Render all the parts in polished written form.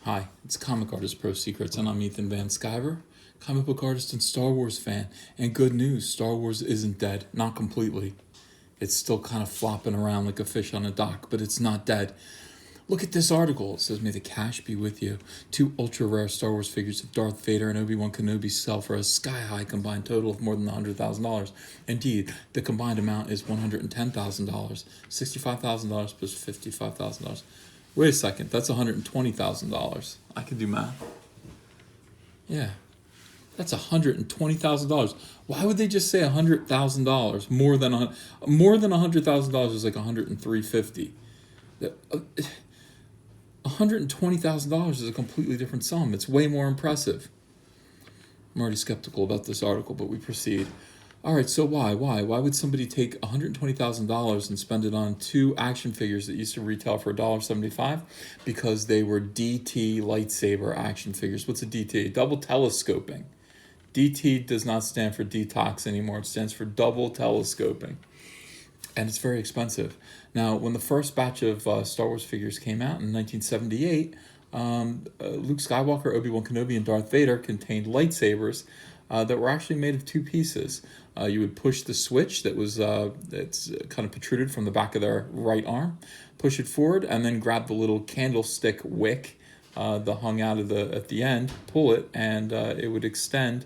Hi, it's Comic Artist Pro Secrets, and I'm Ethan Van Sciver, comic book artist and Star Wars fan. And good news, Star Wars isn't dead, not completely. It's still kind of flopping around like a fish on a dock, but it's not dead. Look at this article. It says, "May the cash be with you." Two ultra rare Star Wars figures of Darth Vader and Obi-Wan Kenobi sell for a sky-high combined total of more than $100,000. Indeed, the combined amount is $110,000, $65,000 plus $55,000. Wait a second, that's $120,000. I can do math. Yeah, that's $120,000. Why would they just say $100,000? More than $100,000 is like $103.50. $120,000 is a completely different sum. It's way more impressive. I'm already skeptical about this article, but we proceed. All right, so why? Why would somebody take $120,000 and spend it on two action figures that used to retail for $1.75? Because they were DT lightsaber action figures. What's a DT? Double telescoping. DT does not stand for detox anymore. It stands for double telescoping. And it's very expensive. Now, when the first batch of Star Wars figures came out in 1978, Luke Skywalker, Obi-Wan Kenobi, and Darth Vader contained lightsabers that were actually made of two pieces. You would push the switch that's kind of protruded from the back of their right arm, push it forward, and then grab the little candlestick wick that hung out at the end, pull it, and it would extend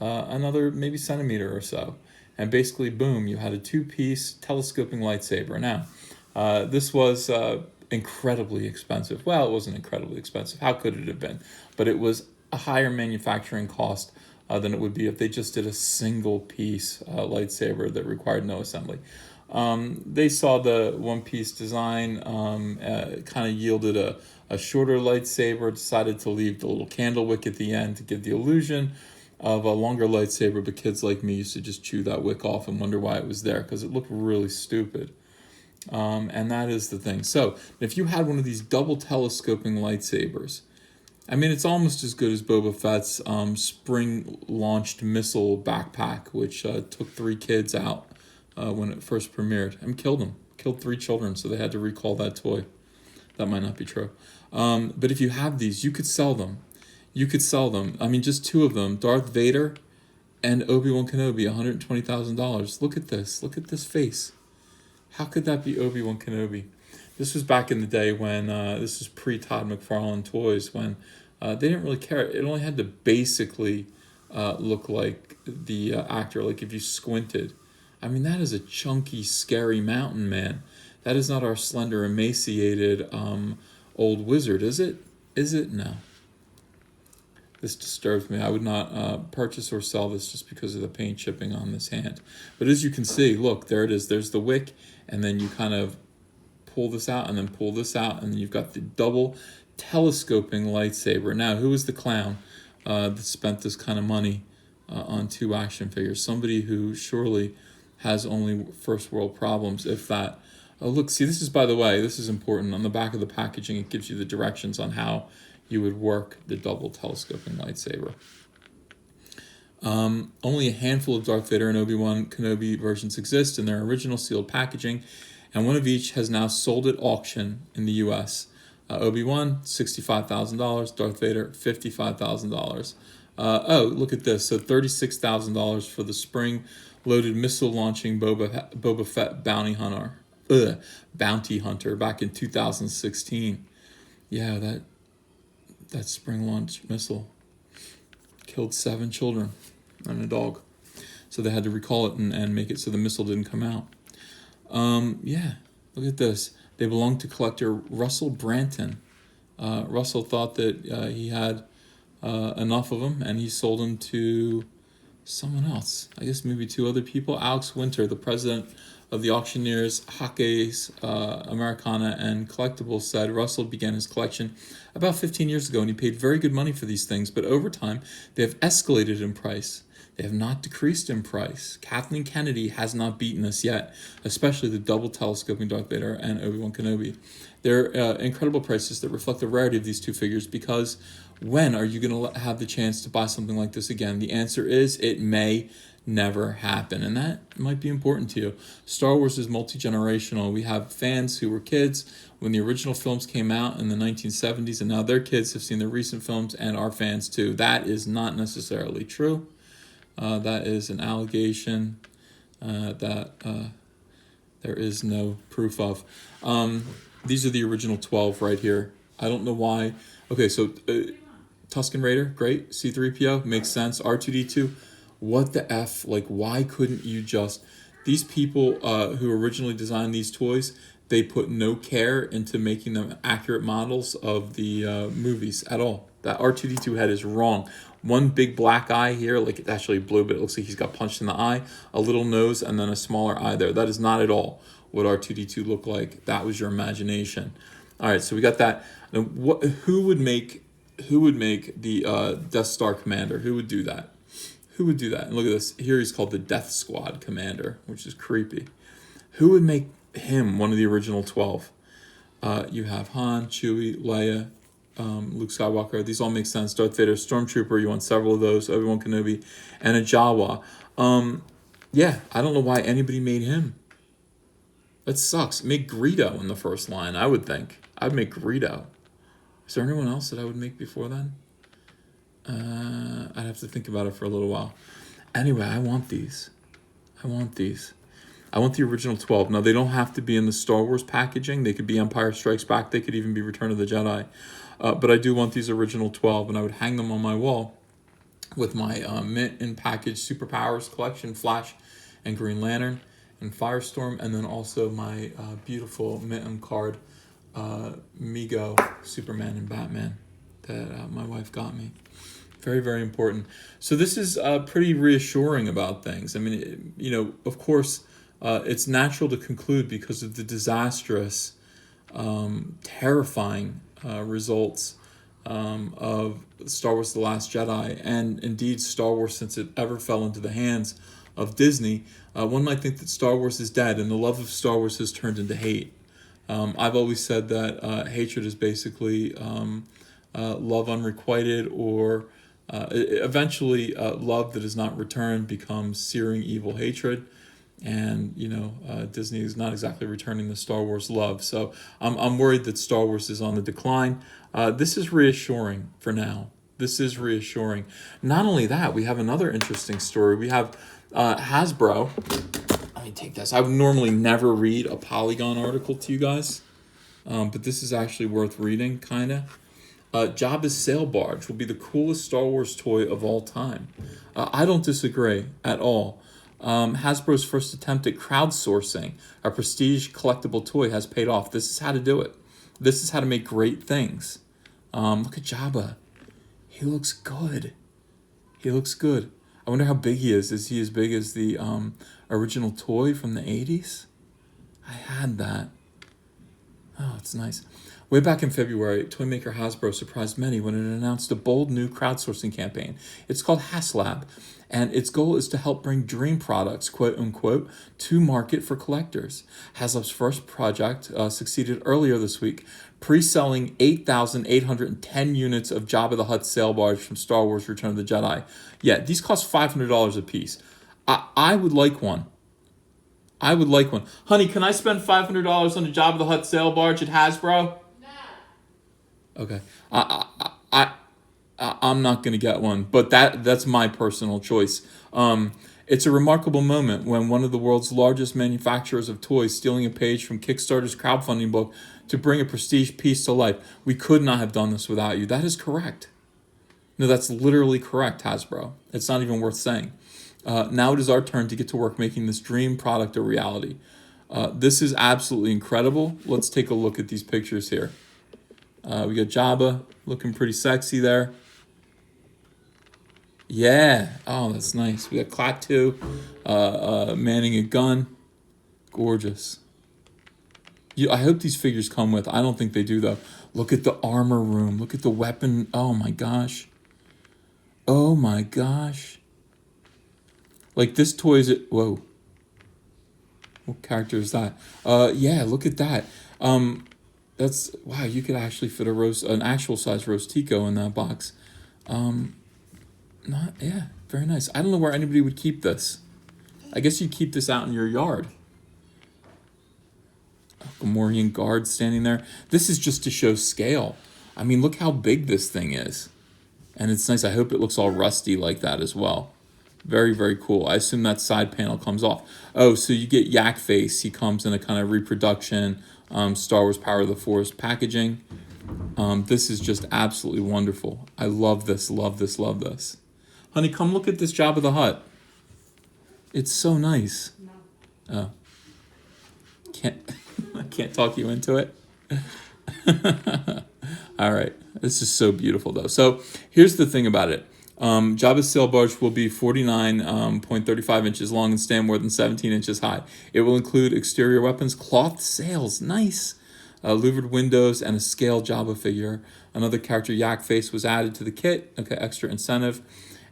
another maybe centimeter or so. And basically, boom, you had a two-piece telescoping lightsaber. Now, this was incredibly expensive. Well, it wasn't incredibly expensive. How could it have been? But it was a higher manufacturing cost than it would be if they just did a single-piece lightsaber that required no assembly. They saw the one-piece design kind of yielded a shorter lightsaber, decided to leave the little candle wick at the end to give the illusion of a longer lightsaber, but kids like me used to just chew that wick off and wonder why it was there, because it looked really stupid. And that is the thing. So if you had one of these double telescoping lightsabers, I mean, it's almost as good as Boba Fett's spring-launched missile backpack, which took 3 kids out when it first premiered and killed them. Killed 3 children, so they had to recall that toy. That might not be true. But if you have these, you could sell them. I mean, just 2 of them, Darth Vader and Obi-Wan Kenobi, $120,000. Look at this. Look at this face. How could that be Obi-Wan Kenobi? This was back in the day when, this was pre-Todd McFarlane Toys, when they didn't really care. It only had to basically look like the actor, like if you squinted. I mean, that is a chunky, scary mountain man. That is not our slender, emaciated old wizard, is it? Is it? No. This disturbs me. I would not purchase or sell this just because of the paint chipping on this hand. But as you can see, look, there it is. There's the wick, and then you kind of pull this out and then pull this out, and you've got the double telescoping lightsaber. Now, who is the clown that spent this kind of money on 2 action figures? Somebody who surely has only first world problems, if that. Oh, look, see, this is, by the way, this is important. On the back of the packaging, it gives you the directions on how you would work the double telescoping lightsaber. Only a handful of Darth Vader and Obi-Wan Kenobi versions exist in their original sealed packaging, and one of each has now sold at auction in the U.S. Obi-Wan, $65,000. Darth Vader, $55,000. Look at this. So $36,000 for the spring-loaded missile-launching Boba Fett bounty hunter back in 2016. Yeah, that spring launch missile killed 7 children and a dog. So they had to recall it and make it so the missile didn't come out. Look at this. They belong to collector Russell Branton. Russell thought that he had enough of them, and he sold them to someone else. I guess maybe 2 other people. Alex Winter, the president of the auctioneers Jaques Americana and Collectibles, said Russell began his collection about 15 years ago, and he paid very good money for these things, but over time they have escalated in price. They have not decreased in price. Kathleen Kennedy has not beaten us yet, especially the double telescoping Darth Vader and Obi-Wan Kenobi. They're incredible prices that reflect the rarity of these two figures, because when are you going to have the chance to buy something like this again? The answer is it may never happen, and that might be important to you. Star Wars is multi-generational. We have fans who were kids when the original films came out in the 1970s, and now their kids have seen the recent films and are fans too. That is not necessarily true. That is an allegation that there is no proof of. These are the original 12 right here. I don't know why. Okay, so Tusken Raider, great. C-3PO, makes sense. R2-D2, what the F? Like, why couldn't you just... These people who originally designed these toys, they put no care into making them accurate models of the movies at all. That R2-D2 head is wrong. One big black eye here, like it's actually blue, but it looks like he's got punched in the eye. A little nose and then a smaller eye there. That is not at all what R2-D2 looked like. That was your imagination. All right, so we got that. Now, who would make the Death Star commander? Who would do that? Who would do that? And look at this. Here he's called the Death Squad commander, which is creepy. Who would make him one of the original 12? You have Han, Chewie, Leia, Luke Skywalker. These all make sense. Darth Vader, Stormtrooper. You want several of those. Obi-Wan Kenobi, and a Jawa. Yeah, I don't know why anybody made him. That sucks. Make Greedo in the first line, I would think. I'd make Greedo. Is there anyone else that I would make before then? I'd have to think about it for a little while. Anyway, I want these. I want the original 12. Now, they don't have to be in the Star Wars packaging. They could be Empire Strikes Back. They could even be Return of the Jedi. But I do want these original 12, and I would hang them on my wall with my mint and package Superpowers collection, Flash and Green Lantern and Firestorm, and then also my beautiful mint and card Mego, Superman and Batman that my wife got me. Very, very important. So this is pretty reassuring about things. I mean, of course, it's natural to conclude because of the disastrous, terrifying results of Star Wars The Last Jedi, and indeed Star Wars since it ever fell into the hands of Disney. One might think that Star Wars is dead and the love of Star Wars has turned into hate. I've always said that hatred is basically love unrequited, or eventually love that is not returned becomes searing evil hatred. And Disney is not exactly returning the Star Wars love, so I'm worried that Star Wars is on the decline. This is reassuring for now. This is reassuring. Not only that, we have another interesting story. We have Hasbro. Let me take this. I would normally never read a Polygon article to you guys, but this is actually worth reading, kind of. Jabba's sail barge will be the coolest Star Wars toy of all time. I don't disagree at all. Hasbro's first attempt at crowdsourcing a prestige collectible toy has paid off. This is how to do it. This is how to make great things. Look at Jabba. He looks good. He looks good. I wonder how big he is. Is he as big as the original toy from the 80s? I had that. Oh, it's nice. Way back in February, toy maker Hasbro surprised many when it announced a bold new crowdsourcing campaign. It's called HasLab, and its goal is to help bring dream products, quote unquote, to market for collectors. HasLab's first project succeeded earlier this week, pre-selling 8,810 units of Jabba the Hutt sail barge from Star Wars Return of the Jedi. Yeah, these cost $500 a piece. I would like one. I would like one. Honey, can I spend $500 on a Jabba the Hutt sail barge at Hasbro? Okay, I'm not going to get one, but that's my personal choice. It's a remarkable moment when one of the world's largest manufacturers of toys stealing a page from Kickstarter's crowdfunding book to bring a prestige piece to life. We could not have done this without you. That is correct. No, that's literally correct, Hasbro. It's not even worth saying. Now it is our turn to get to work making this dream product a reality. This is absolutely incredible. Let's take a look at these pictures here. We got Jabba looking pretty sexy there. Yeah. Oh, that's nice. We got Klaatu manning a gun. Gorgeous. I hope these figures come with. I don't think they do, though. Look at the armor room. Look at the weapon. Oh, my gosh. Oh, my gosh. Like this toy is, whoa, what character is that? Yeah, look at that. That's, wow, you could actually fit an actual size Rose Tico in that box. Not, yeah, very nice. I don't know where anybody would keep this. I guess you keep this out in your yard. Gamorrean guard standing there. This is just to show scale. I mean, look how big this thing is. And it's nice. I hope it looks all rusty like that as well. Very, very cool. I assume that side panel comes off. Oh, so you get Yak Face. He comes in a kind of reproduction, Star Wars Power of the Force packaging. This is just absolutely wonderful. I love this, love this, love this. Honey, come look at this Jabba the Hutt. It's so nice. Oh. I can't talk you into it. All right. This is so beautiful, though. So here's the thing about it. Jabba's sail barge will be 49.35 inches long and stand more than 17 inches high. It will include exterior weapons, cloth sails, nice, louvered windows, and a scale Jabba figure. Another character, Yak Face, was added to the kit. Okay, extra incentive.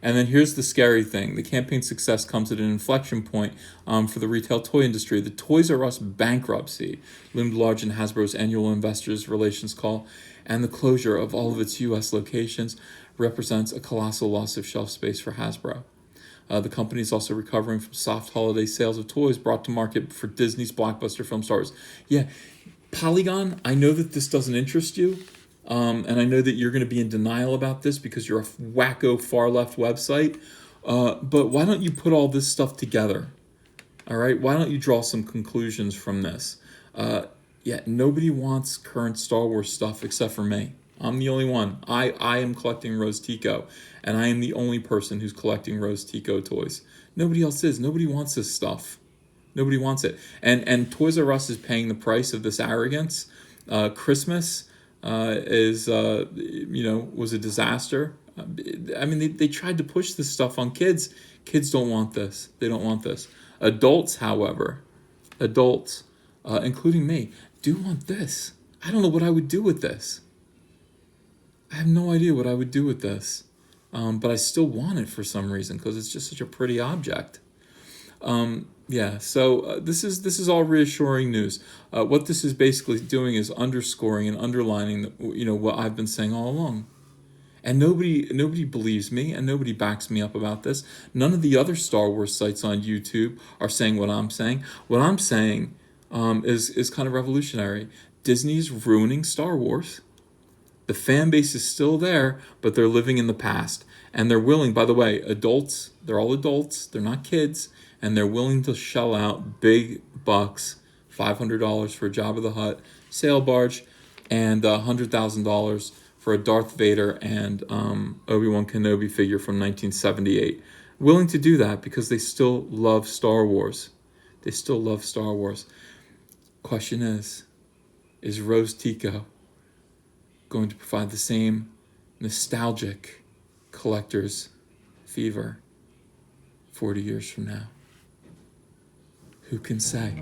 And then here's the scary thing. The campaign's success comes at an inflection point for the retail toy industry. The Toys R Us bankruptcy loomed large in Hasbro's annual investors relations call, and the closure of all of its U.S. locations represents a colossal loss of shelf space for Hasbro. The company is also recovering from soft holiday sales of toys brought to market for Disney's blockbuster film Star Wars. Yeah, Polygon, I know that this doesn't interest you. And I know that you're going to be in denial about this because you're a wacko far-left website. But why don't you put all this stuff together? All right? Why don't you draw some conclusions from this? Yeah, nobody wants current Star Wars stuff except for me. I'm the only one. I am collecting Rose Tico, and I am the only person who's collecting Rose Tico toys. Nobody else is. Nobody wants this stuff. Nobody wants it. And Toys R Us is paying the price of this arrogance. Christmas was a disaster. I mean, they tried to push this stuff on kids. Kids don't want this. They don't want this. Adults, however, including me, do want this. I don't know what I would do with this. I have no idea what I would do with this. But I still want it for some reason because it's just such a pretty object. So this is all reassuring news. What this is basically doing is underscoring and underlining, what I've been saying all along. And nobody believes me, and nobody backs me up about this. None of the other Star Wars sites on YouTube are saying what I'm saying. What I'm saying is kind of revolutionary. Disney's ruining Star Wars. The fan base is still there, but they're living in the past. And they're willing, by the way, adults, they're all adults, they're not kids, and they're willing to shell out big bucks, $500 for a Jabba the Hutt sail barge, and $100,000 for a Darth Vader and Obi-Wan Kenobi figure from 1978. Willing to do that because they still love Star Wars. They still love Star Wars. Question is Rose Tico going to provide the same nostalgic collector's fever 40 years from now? Who can say?